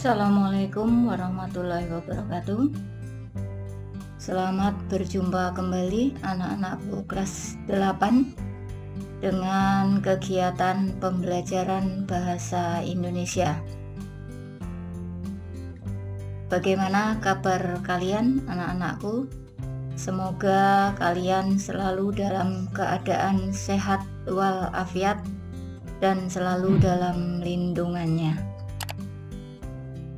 Assalamualaikum warahmatullahi wabarakatuh. Selamat berjumpa kembali anak-anakku kelas 8 dengan kegiatan pembelajaran bahasa Indonesia. Bagaimana kabar kalian anak-anakku? Semoga kalian selalu dalam keadaan sehat walafiat dan selalu dalam lindungannya.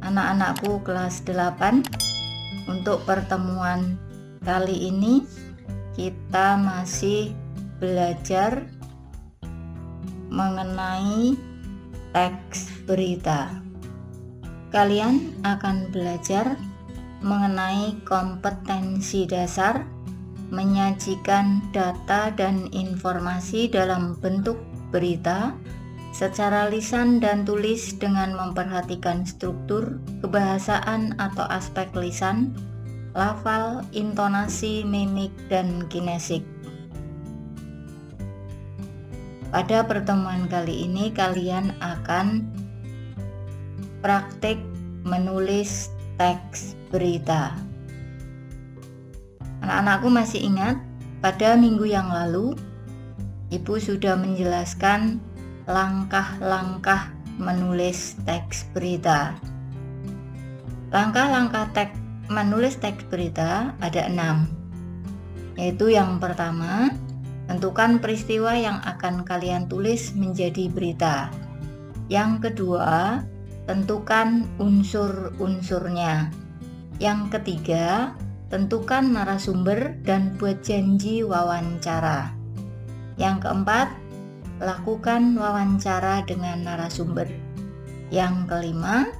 Anak-anakku kelas 8, untuk pertemuan kali ini kita masih belajar mengenai teks berita. Kalian akan belajar mengenai kompetensi dasar menyajikan data dan informasi dalam bentuk berita secara lisan dan tulis dengan memperhatikan struktur, kebahasaan atau aspek lisan, lafal, intonasi, mimik, dan kinesik. Pada pertemuan kali ini kalian akan praktik menulis teks berita. Anak-anakku masih ingat pada minggu yang lalu Ibu sudah menjelaskan langkah-langkah menulis teks berita. Langkah-langkah menulis teks berita ada 6, yaitu yang pertama, tentukan peristiwa yang akan kalian tulis menjadi berita. Yang kedua, tentukan unsur-unsurnya. Yang ketiga, tentukan narasumber dan buat janji wawancara. Yang keempat, lakukan wawancara dengan narasumber. Yang kelima,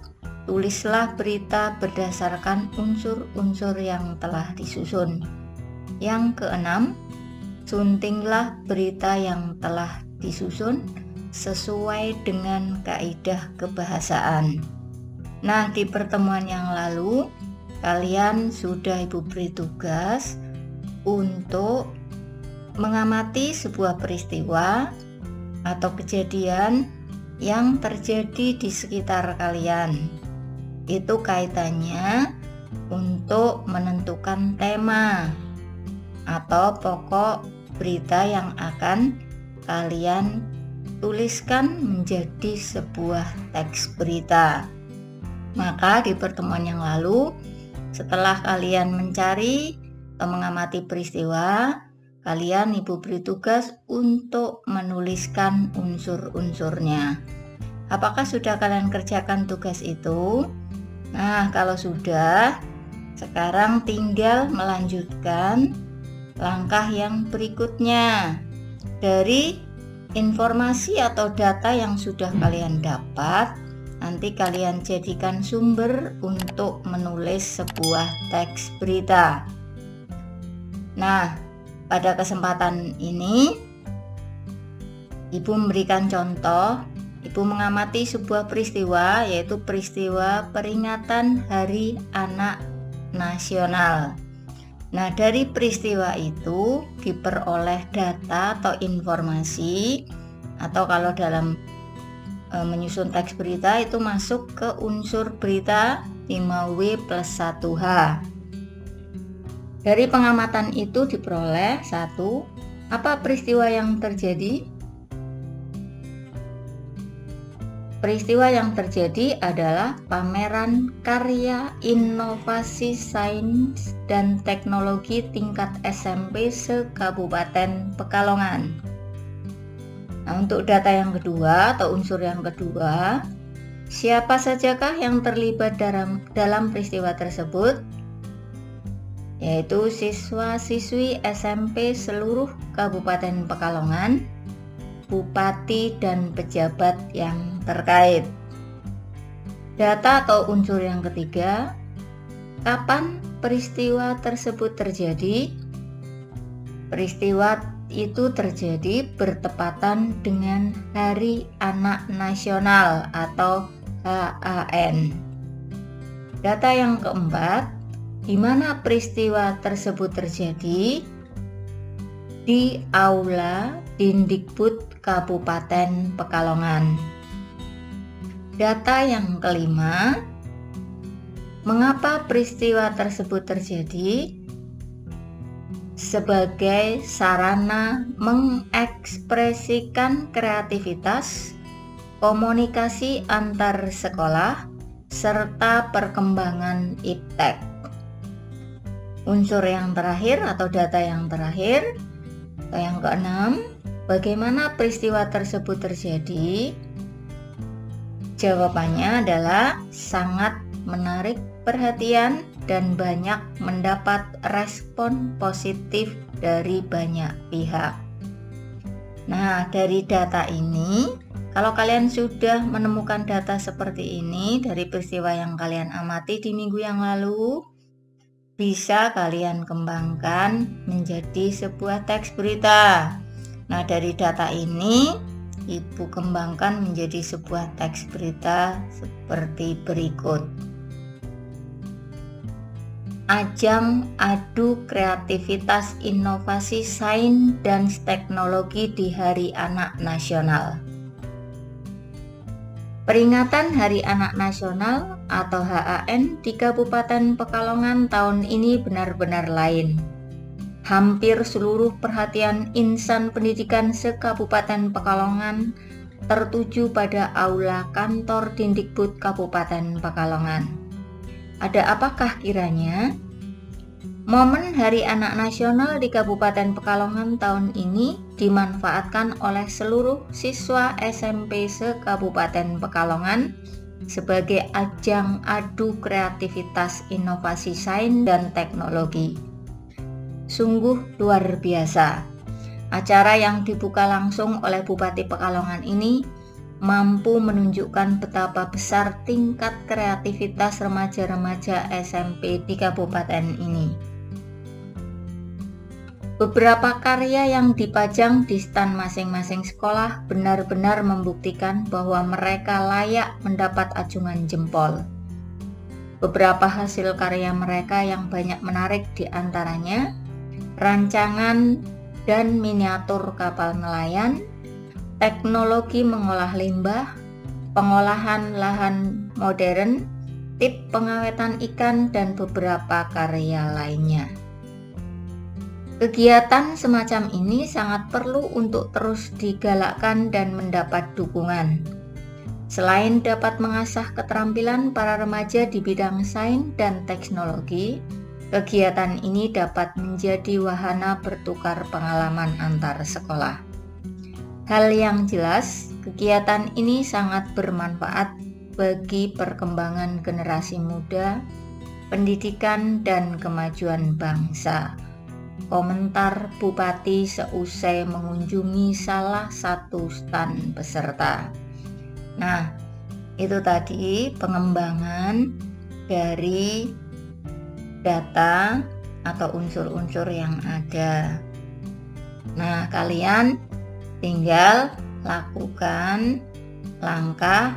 tulislah berita berdasarkan unsur-unsur yang telah disusun. Yang keenam, suntinglah berita yang telah disusun sesuai dengan kaidah kebahasaan. Nah, di pertemuan yang lalu kalian sudah Ibu beri tugas untuk mengamati sebuah peristiwa atau kejadian yang terjadi di sekitar kalian. Itu kaitannya untuk menentukan tema atau pokok berita yang akan kalian tuliskan menjadi sebuah teks berita. Maka di pertemuan yang lalu, setelah kalian mencari atau mengamati peristiwa, kalian Ibu beri tugas untuk menuliskan unsur-unsurnya. Apakah sudah kalian kerjakan tugas itu? Nah, kalau sudah, sekarang tinggal melanjutkan langkah yang berikutnya. Dari informasi atau data yang sudah kalian dapat, nanti kalian jadikan sumber untuk menulis sebuah teks berita. Nah, pada kesempatan ini Ibu memberikan contoh. Ibu mengamati sebuah peristiwa, yaitu peristiwa peringatan Hari Anak Nasional. Nah, dari peristiwa itu diperoleh data atau informasi, atau kalau dalam menyusun teks berita itu masuk ke unsur berita 5W+1H. Dari pengamatan itu diperoleh 1. Apa peristiwa yang terjadi? Peristiwa yang terjadi adalah pameran karya inovasi sains dan teknologi tingkat SMP se-Kabupaten Pekalongan. Nah, untuk data yang kedua atau unsur yang kedua, siapa sajakah yang terlibat dalam peristiwa tersebut? Yaitu siswa-siswi SMP seluruh Kabupaten Pekalongan, bupati dan pejabat yang terkait. Data atau unsur yang ketiga, kapan peristiwa tersebut terjadi? Peristiwa itu terjadi bertepatan dengan Hari Anak Nasional atau HAN. Data yang keempat, di mana peristiwa tersebut terjadi? Di Aula Dindikbud Kabupaten Pekalongan. Data yang kelima, Mengapa peristiwa tersebut terjadi? Sebagai sarana mengekspresikan kreativitas, komunikasi antar sekolah, serta perkembangan iptek. Unsur yang terakhir atau data yang terakhir, atau yang keenam, bagaimana peristiwa tersebut terjadi? Jawabannya adalah sangat menarik perhatian dan banyak mendapat respon positif dari banyak pihak. Nah, dari data ini, kalau kalian sudah menemukan data seperti ini dari peristiwa yang kalian amati di minggu yang lalu, bisa kalian kembangkan menjadi sebuah teks berita. Nah, dari data ini, Ibu kembangkan menjadi sebuah teks berita seperti berikut. Ajang adu kreativitas inovasi sains dan teknologi di Hari Anak Nasional. Peringatan Hari Anak Nasional atau HAN di Kabupaten Pekalongan tahun ini benar-benar lain. Hampir seluruh perhatian insan pendidikan se-Kabupaten Pekalongan tertuju pada aula kantor Dindikbud Kabupaten Pekalongan. Ada apakah kiranya? Momen Hari Anak Nasional di Kabupaten Pekalongan tahun ini dimanfaatkan oleh seluruh siswa SMP se-Kabupaten Pekalongan sebagai ajang adu kreativitas inovasi sains dan teknologi. Sungguh luar biasa. Acara yang dibuka langsung oleh Bupati Pekalongan ini mampu menunjukkan betapa besar tingkat kreativitas remaja-remaja SMP di kabupaten ini. Beberapa karya yang dipajang di stand masing-masing sekolah benar-benar membuktikan bahwa mereka layak mendapat acungan jempol. Beberapa hasil karya mereka yang banyak menarik diantaranya rancangan dan miniatur kapal nelayan, teknologi mengolah limbah, pengolahan lahan modern, tip pengawetan ikan, dan beberapa karya lainnya. Kegiatan semacam ini sangat perlu untuk terus digalakkan dan mendapat dukungan. Selain dapat mengasah keterampilan para remaja di bidang sains dan teknologi, kegiatan ini dapat menjadi wahana bertukar pengalaman antar sekolah. Hal yang jelas, kegiatan ini sangat bermanfaat bagi perkembangan generasi muda, pendidikan, dan kemajuan bangsa. Komentar Bupati seusai mengunjungi salah satu stand peserta. Nah, itu tadi pengembangan dari data atau unsur-unsur yang ada. Nah, kalian tinggal lakukan langkah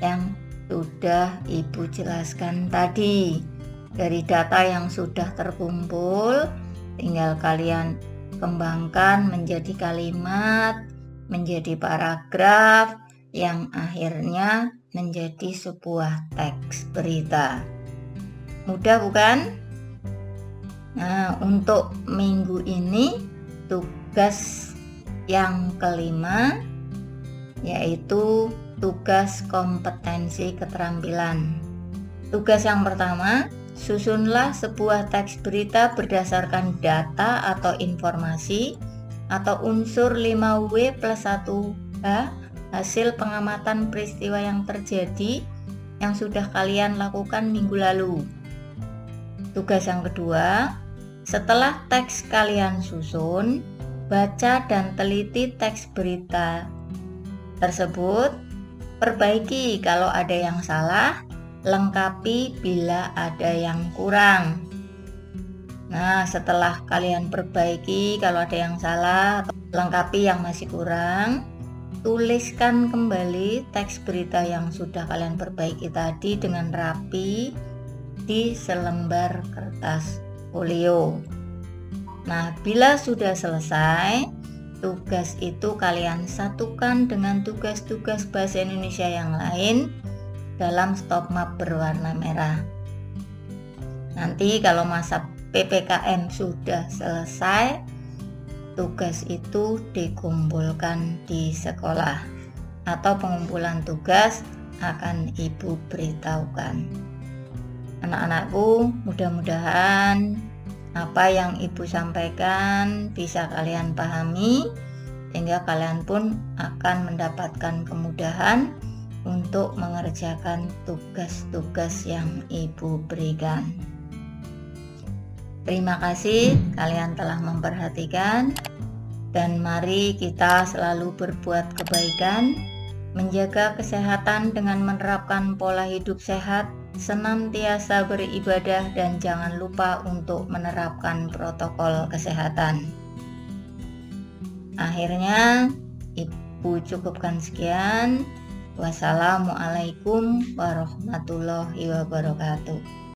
yang sudah Ibu jelaskan tadi. Dari data yang sudah terkumpul, tinggal kalian kembangkan menjadi kalimat, menjadi paragraf, yang akhirnya menjadi sebuah teks berita. Mudah bukan? Nah, untuk minggu ini tugas yang kelima yaitu tugas kompetensi keterampilan. Tugas yang pertama, susunlah sebuah teks berita berdasarkan data atau informasi atau unsur 5W+1H hasil pengamatan peristiwa yang terjadi yang sudah kalian lakukan minggu lalu. Tugas yang kedua, setelah teks kalian susun, baca dan teliti teks berita tersebut, perbaiki kalau ada yang salah, lengkapi bila ada yang kurang. Nah, setelah kalian perbaiki kalau ada yang salah, lengkapi yang masih kurang, tuliskan kembali teks berita yang sudah kalian perbaiki tadi dengan rapi di selembar kertas folio. Nah, bila sudah selesai, tugas itu kalian satukan dengan tugas-tugas bahasa Indonesia yang lain dalam stop map berwarna merah. Nanti kalau masa PPKM sudah selesai, tugas itu dikumpulkan di sekolah atau pengumpulan tugas akan Ibu beritahukan. Anak-anakku, mudah-mudahan apa yang Ibu sampaikan bisa kalian pahami, sehingga kalian pun akan mendapatkan kemudahan untuk mengerjakan tugas-tugas yang Ibu berikan. Terima kasih kalian telah memperhatikan, dan mari kita selalu berbuat kebaikan, menjaga kesehatan dengan menerapkan pola hidup sehat, senantiasa beribadah, dan jangan lupa untuk menerapkan protokol kesehatan. Akhirnya, Ibu cukupkan sekian. Wassalamualaikum warahmatullahi wabarakatuh.